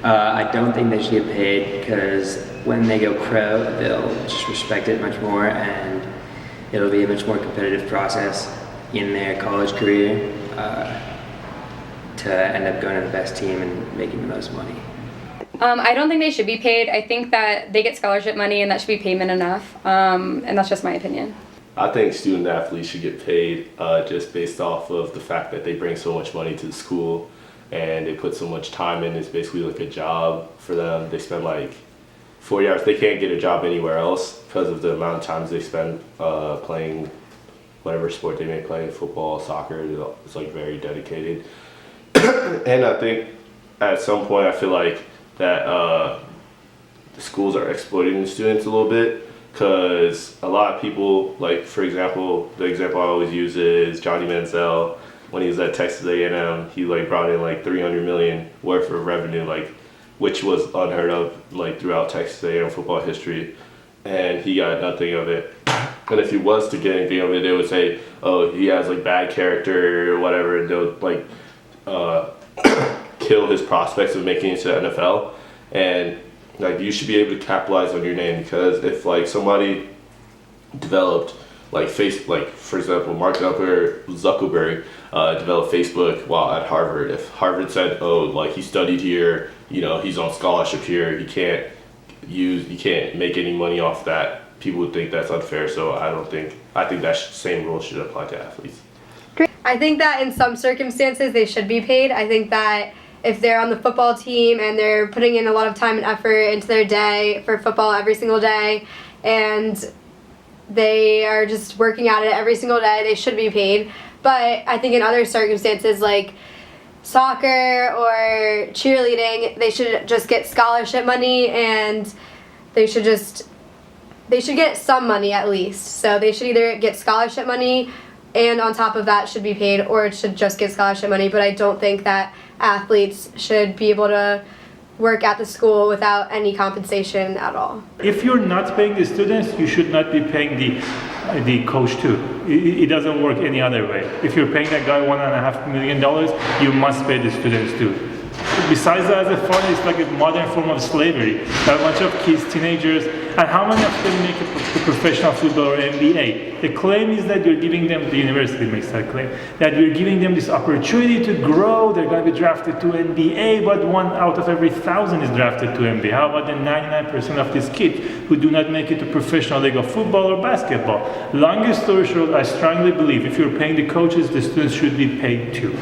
I don't think they should get paid because when they go pro, they'll just respect it much more, and it'll be a much more competitive process in their college career to end up going to the best team and making the most money. I don't think they should be paid. I think that they get scholarship money and that should be payment enough, and that's just my opinion. I think student athletes should get paid just based off of the fact that they bring so much money to the school and they put so much time in. It's basically like a job for them. They spend like 40 hours. They can't get a job anywhere else because of the amount of times they spend playing whatever sport they may play, football, soccer. It's like very dedicated. And I think at some point I feel like that the schools are exploiting the students a little bit, because a lot of people, like for example, the example I always use is Johnny Manziel. When he was at Texas A&M, he like brought in like $300 million worth of revenue, like which was unheard of like throughout Texas A&M football history, and he got nothing of it. And if he was to get anything of it, they would say, oh, he has like bad character or whatever, and they would like kill his prospects of making it to the NFL. And like you should be able to capitalize on your name, because if like somebody developed like for example, Mark Zuckerberg developed Facebook while at Harvard. If Harvard said, oh, like he studied here, you know, he's on scholarship here, he can't make any money off that, people would think that's unfair. So I think that same rule should apply to athletes. I think that in some circumstances they should be paid. I think that if they're on the football team and they're putting in a lot of time and effort into their day for football every single day, and they are just working at it every single day, they should be paid. But I think in other circumstances like soccer or cheerleading, they should just get scholarship money, and they should get some money at least. So they should either get scholarship money and on top of that should be paid, or it should just get scholarship money. But I don't think that athletes should be able to work at the school without any compensation at all. If you're not paying the students, you should not be paying the coach too. It doesn't work any other way. If you're paying that guy $1.5 million, you must pay the students too. Besides that, as a foreign, it's like a modern form of slavery. There are a bunch of kids, teenagers, and how many of them make a professional football or NBA? The claim is that you're giving them, the university makes that claim, that you're giving them this opportunity to grow, they're going to be drafted to NBA, but 1 out of every 1,000 is drafted to NBA. How about the 99% of these kids who do not make it to professional league of football or basketball? Longest story short, I strongly believe if you're paying the coaches, the students should be paid too.